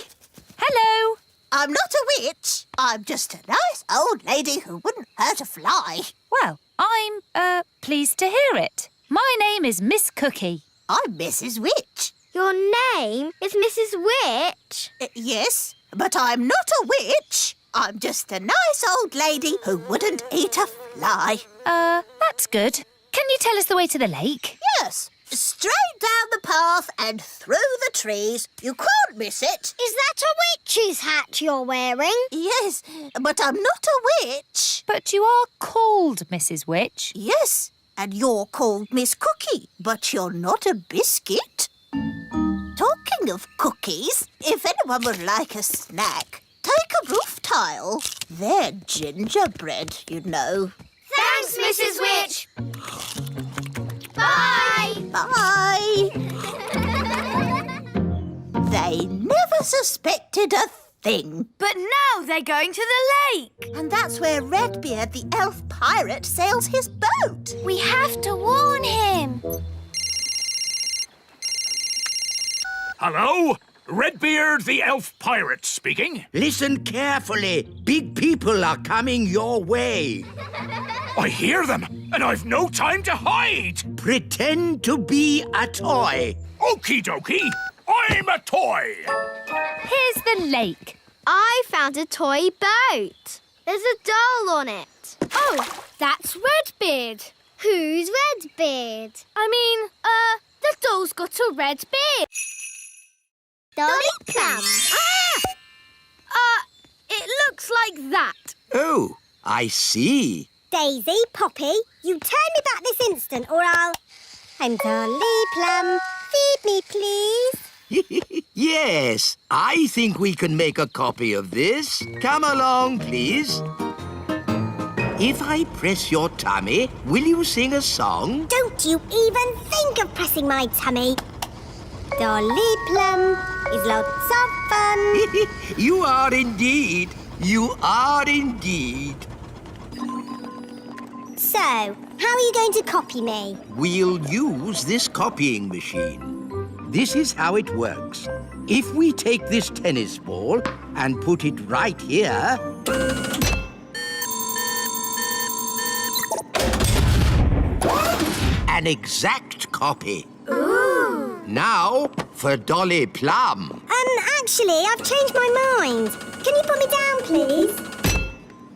Hello. I'm not a witch. I'm just a nice old lady who wouldn't hurt a fly. Well, I'm, pleased to hear it. My name is Miss Cookie. I'm Mrs. Witch. Your name is Mrs. Witch? Yes, but I'm not a witch. I'm just a nice old lady who wouldn't eat a fly. That's good. Can you tell us the way to the lake? Yes, straight down the path and through the trees. You can't miss it. Is that a witch's hat you're wearing? Yes, but I'm not a witch. But you are called Mrs. Witch. Yes, and you're called Miss Cookie, but you're not a biscuit. Talking of cookies, if anyone would like a snack, take a roof tile. They're gingerbread, you know. Thanks, Mrs. Witch. Bye. Bye. They never suspected a thing. But now they're going to the lake. And that's where Redbeard, the elf pirate, sails his boat. We have to warn him. Hello? Redbeard the elf pirate speaking. Listen carefully. Big people are coming your way. I hear them, and I've no time to hide. Pretend to be a toy. Okie dokie, I'm a toy. Here's the lake. I found a toy boat. There's a doll on it. Oh, that's Redbeard. Who's Redbeard? The doll's got a red beard. Dolly Plum. It looks like that. Oh, I see. Daisy, Poppy, you turn me back this instant or I'm Dolly Plum. Feed me, please. Yes, I think we can make a copy of this. Come along, please. If I press your tummy, will you sing a song? Don't you even think of pressing my tummy. Dolly Plum is lots of fun. You are indeed. You are indeed. So, how are you going to copy me? We'll use this copying machine. This is how it works. If we take this tennis ball and put it right here... An exact copy. Ooh. Now for Dolly Plum. Actually, I've changed my mind. Can you put me down, please?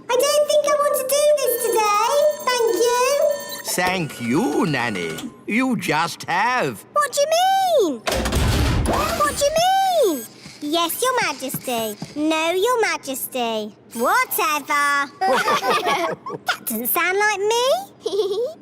I don't think I want to do this today. Thank you. Thank you, Nanny. You just have. What do you mean? What do you mean? Yes, Your Majesty. No, Your Majesty. Whatever. That doesn't sound like me.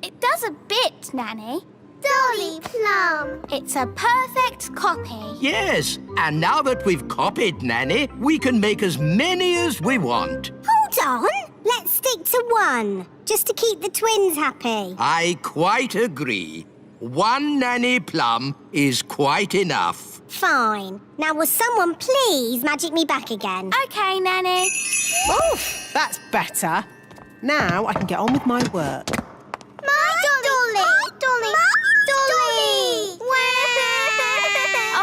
It does a bit, Nanny. Dolly Plum. It's a perfect copy. Yes, and now that we've copied Nanny, we can make as many as we want. Hold on. Let's stick to one, just to keep the twins happy. I quite agree. One Nanny Plum is quite enough. Fine. Now will someone please magic me back again? Okay, Nanny. Oof, that's better. Now I can get on with my work. My Dolly! My Dolly! Dolly!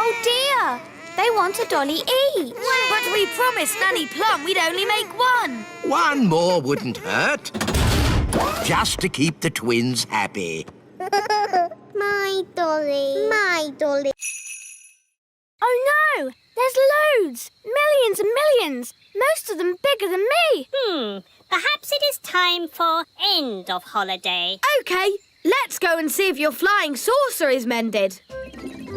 Oh dear, they want a dolly each. But we promised Nanny Plum we'd only make one. One more wouldn't hurt. Just to keep the twins happy. My Dolly. My Dolly. Oh no! There's loads. Millions and millions. Most of them bigger than me. Perhaps it is time for end of holiday. OK, let's go and see if your flying saucer is mended.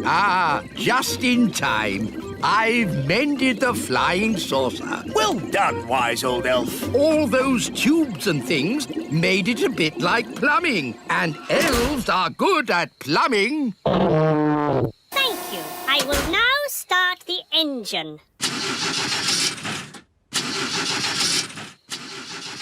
Ah, just in time. I've mended the flying saucer. Well done, wise old elf. All those tubes and things made it a bit like plumbing. And elves are good at plumbing. Thank you. I will now start the engine.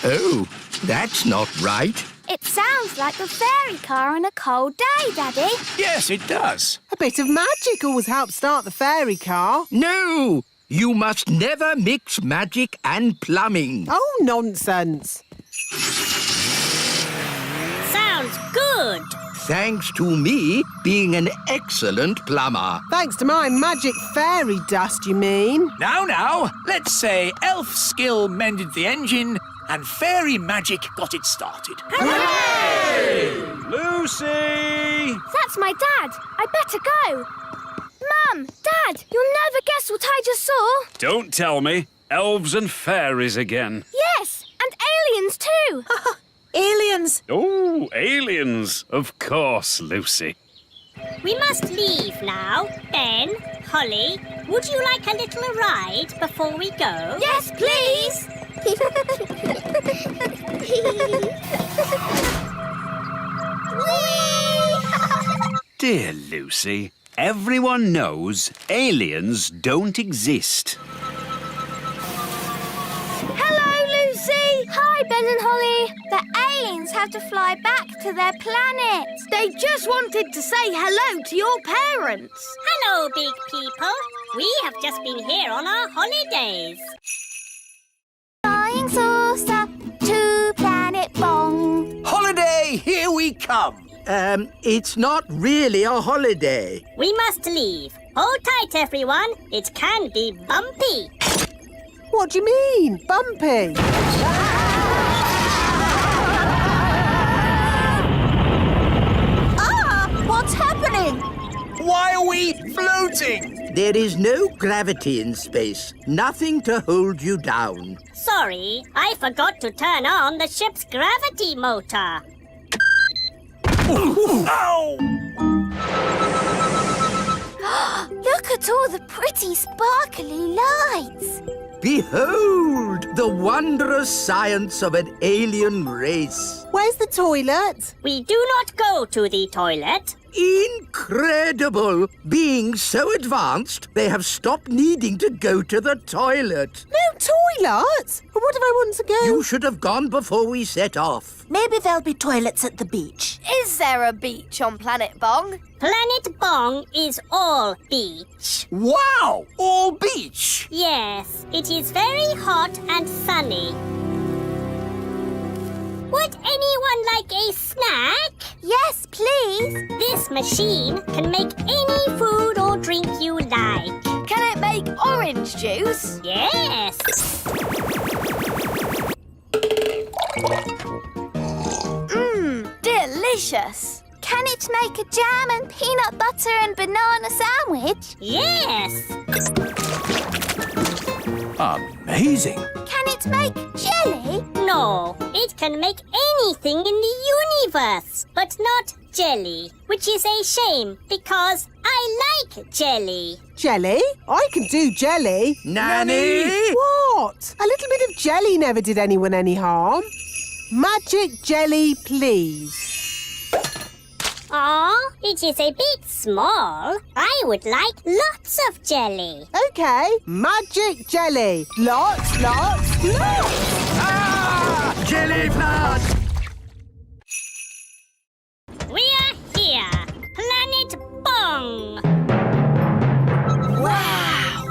Oh, that's not right. It sounds like the fairy car on a cold day, Daddy. Yes, it does. A bit of magic always helps start the fairy car. No, you must never mix magic and plumbing. Oh, nonsense. Sounds good. Thanks to me being an excellent plumber. Thanks to my magic fairy dust, you mean? Now, let's say elf skill mended the engine and fairy magic got it started. Hooray! Lucy! That's my dad. I better go. Mum, Dad, you'll never guess what I just saw. Don't tell me. Elves and fairies again. Yes, and aliens too. Aliens! Oh, aliens. Of course, Lucy. We must leave now. Ben, Holly, would you like a little ride before we go? Yes, please. Dear Lucy, everyone knows aliens don't exist. Hello, Lucy. Hi, Ben and Holly. The aliens have to fly back to their planet. They just wanted to say hello to your parents. Hello, big people. We have just been here on our holidays. Flying saucer to planet Bong. Holiday, here we come. It's not really a holiday. We must leave. Hold tight, everyone. It can be bumpy. What do you mean, bumpy? What's happening? Why are we floating? There is no gravity in space. Nothing to hold you down. Sorry, I forgot to turn on the ship's gravity motor. Ow! Look at all the pretty sparkly lights. Behold the wondrous science of an alien race. Where's the toilet? We do not go to the toilet. Incredible! Being so advanced, they have stopped needing to go to the toilet. No toilet? But what if I want to go? You should have gone before we set off. Maybe there'll be toilets at the beach. Is there a beach on Planet Bong? Planet Bong is all beach. Wow! All beach! Yes, it is very hot and sunny. Would anyone like a snack? Yes, please. This machine can make any food or drink you like. Can it make orange juice? Yes. Delicious. Can it make a jam and peanut butter and banana sandwich? Yes. Amazing. Can it make jelly? No, it can make anything in the universe, but not jelly, which is a shame because I like jelly. Jelly? I can do jelly. Nanny! What? A little bit of jelly never did anyone any harm. Magic jelly, please. Aw, it is a bit small. I would like lots of jelly. OK, magic jelly. Lots, lots, lots. Ah! Jelly plant! We are here. Planet Bong. Wow!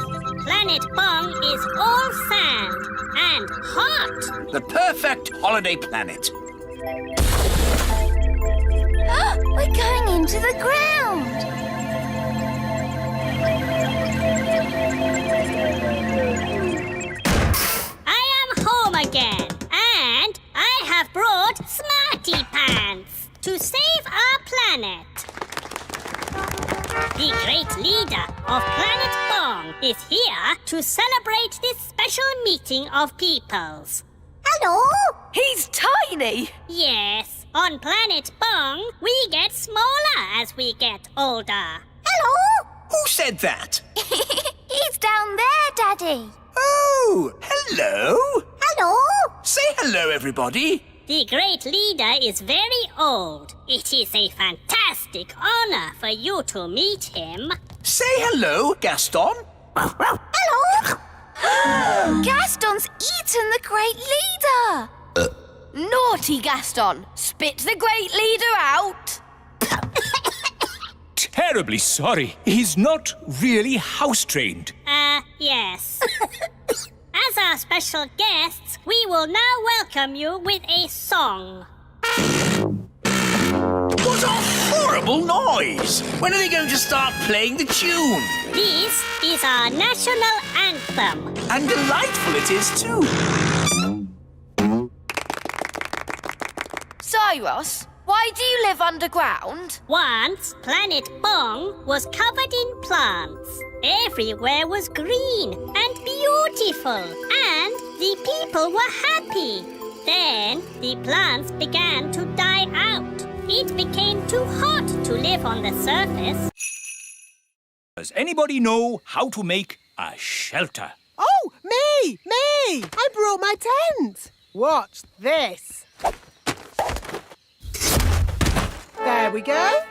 Planet Bong is all sand and hot. The perfect holiday planet. We're going into the ground. I am home again, and I have brought Smarty Pants to save our planet. the great leader of Planet Bong, is here to celebrate this special meeting of peoples. Hello? He's tiny. Yes, on Planet Bong, we get smaller as we get older. Hello? Who said that? He's down there, Daddy. Oh, hello. Hello? Say hello, everybody. The great leader is very old. It is a fantastic honor for you to meet him. Say hello, Gaston. Hello? Gaston's eaten the great leader. Naughty Gaston. Spit the great leader out. Terribly sorry. He's not really house-trained. Yes. As our special guests, we will now welcome you with a song. What a horrible noise! When are they going to start playing the tune? This is our national anthem. And delightful it is too. Cyrus, why do you live underground? Once, Planet Bong was covered in plants. Everywhere was green and beautiful, and the people were happy. Then the plants began to die out. It became too hot to live on the surface. Does anybody know how to make a shelter? Oh, me! I brought my tent. Watch this. There we go.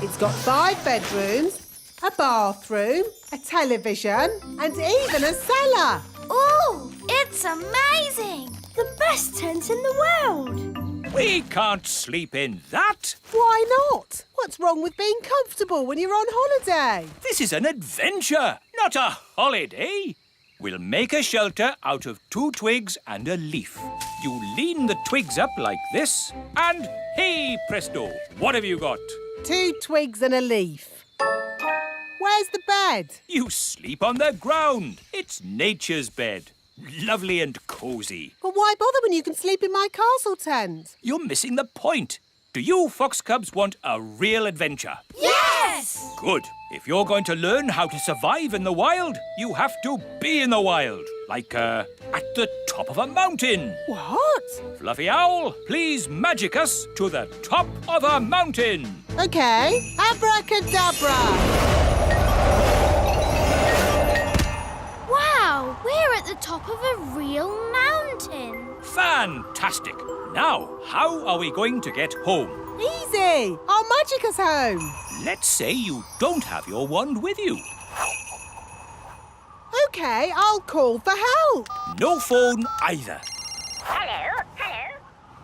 It's got 5 bedrooms, a bathroom, a television, and even a cellar. Oh, it's amazing. The best tent in the world. We can't sleep in that. Why not? What's wrong with being comfortable when you're on holiday? This is an adventure, not a holiday. We'll make a shelter out of 2 twigs and a leaf. You lean the twigs up like this, and hey presto, what have you got? 2 twigs and a leaf. Where's the bed? You sleep on the ground. It's nature's bed. Lovely and cosy. But why bother when you can sleep in my castle tent? You're missing the point. Do you fox cubs want a real adventure? Yes! Good. If you're going to learn how to survive in the wild, you have to be in the wild. Like, at the top of a mountain. What? Fluffy Owl, please magic us to the top of a mountain. OK. Abracadabra. Wow, we're at the top of a real mountain. Fantastic. Now, how are we going to get home? Easy. I'll magic us home. Let's say you don't have your wand with you. OK, I'll call for help. No phone either. Hello?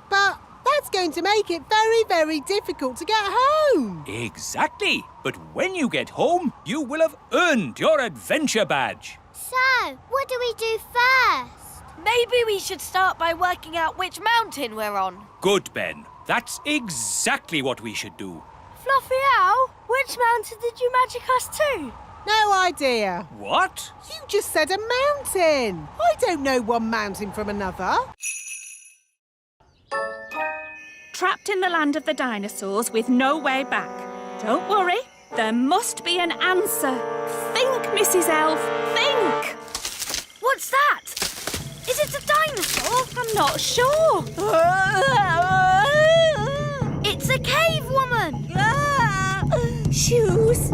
But that's going to make it very, very difficult to get home. Exactly. But when you get home, you will have earned your adventure badge. So, what do we do first? Maybe we should start by working out which mountain we're on. Good, Ben. That's exactly what we should do. Fluffy Owl, which mountain did you magic us to? No idea. What? You just said a mountain. I don't know one mountain from another. Trapped in the land of the dinosaurs with no way back. Don't worry, there must be an answer. Think, Mrs. Elf, think! What's that? Is it a dinosaur? I'm not sure. It's a cave woman. Shoes.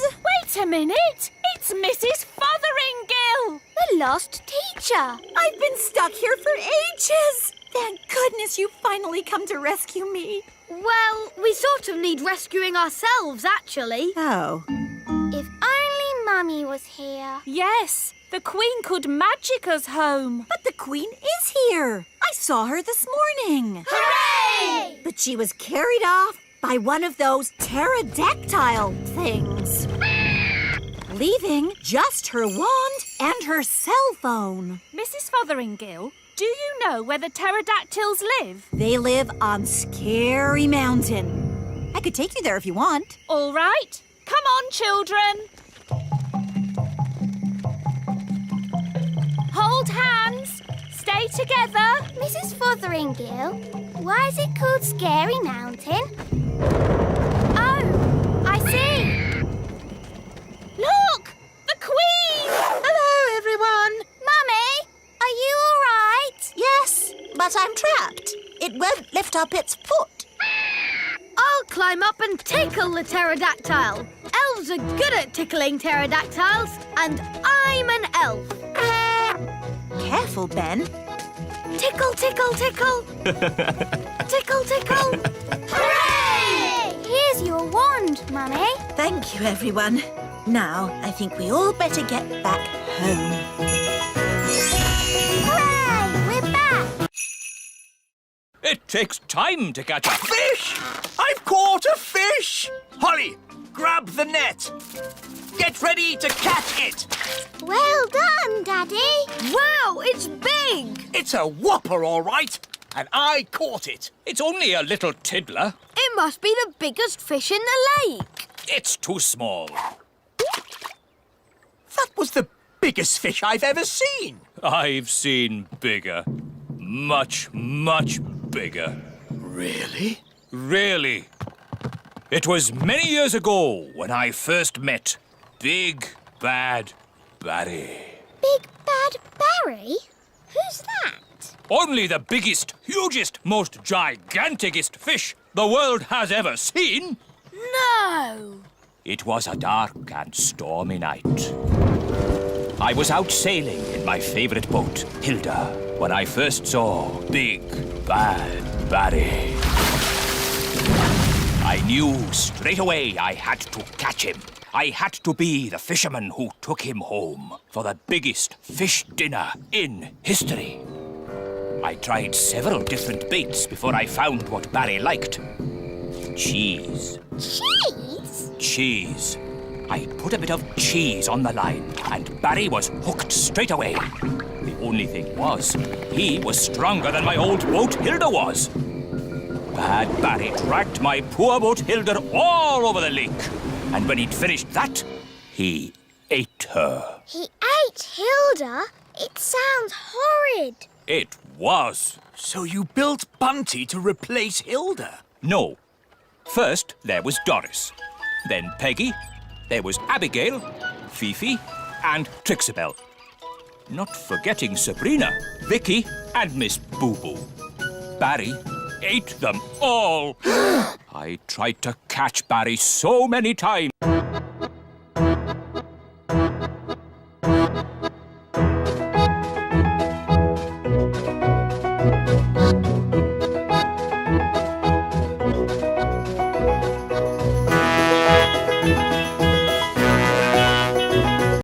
Wait a minute. It's Mrs. Fotheringill. The lost teacher. I've been stuck here for ages. Thank goodness you finally come to rescue me. Well, we sort of need rescuing ourselves, actually. Oh. If only Mummy was here. Yes, the Queen could magic us home. But the Queen is here. I saw her this morning. Hooray! But she was carried off by one of those pterodactyl things. Leaving just her wand and her cell phone. Mrs. Fotheringill, do you know where the pterodactyls live? They live on Scary Mountain. I could take you there if you want. All right. Come on, children. Hold hands. Stay together. Mrs. Fotheringill, why is it called Scary Mountain? But I'm trapped. It won't lift up its foot. I'll climb up and tickle the pterodactyl. Elves are good at tickling pterodactyls, and I'm an elf. Careful, Ben. Tickle, tickle, tickle. Tickle, tickle. Hooray! Here's your wand, Mummy. Thank you, everyone. Now, I think we all better get back home. Hooray! We're back. It takes time to catch a Fish! I've caught a fish! Holly, grab the net. Get ready to catch it. Well done, Daddy. Wow, it's big. It's a whopper, all right. And I caught it. It's only a little tiddler. It must be the biggest fish in the lake. It's too small. That was the biggest fish I've ever seen. I've seen bigger. Much, much bigger. Really? Really. It was many years ago when I first met Big Bad Barry. Big Bad Barry? Who's that? Only the biggest, hugest, most giganticest fish the world has ever seen. No. It was a dark and stormy night. I was out sailing in my favourite boat, Hilda, when I first saw Big Bad Barry. I knew straight away I had to catch him. I had to be the fisherman who took him home for the biggest fish dinner in history. I tried several different baits before I found what Barry liked. Cheese. Cheese? Cheese. I put a bit of cheese on the line, and Barry was hooked straight away. The only thing was, he was stronger than my old boat Hilda was. Bad Barry dragged my poor boat Hilda all over the lake, and when he'd finished that, he ate her. He ate Hilda? It sounds horrid. It was. So you built Bunty to replace Hilda? No. First, there was Doris. Then Peggy. There was Abigail, Fifi, and Trixabel. Not forgetting Sabrina, Vicky, and Miss Boo Boo. Barry ate them all. I tried to catch Barry so many times.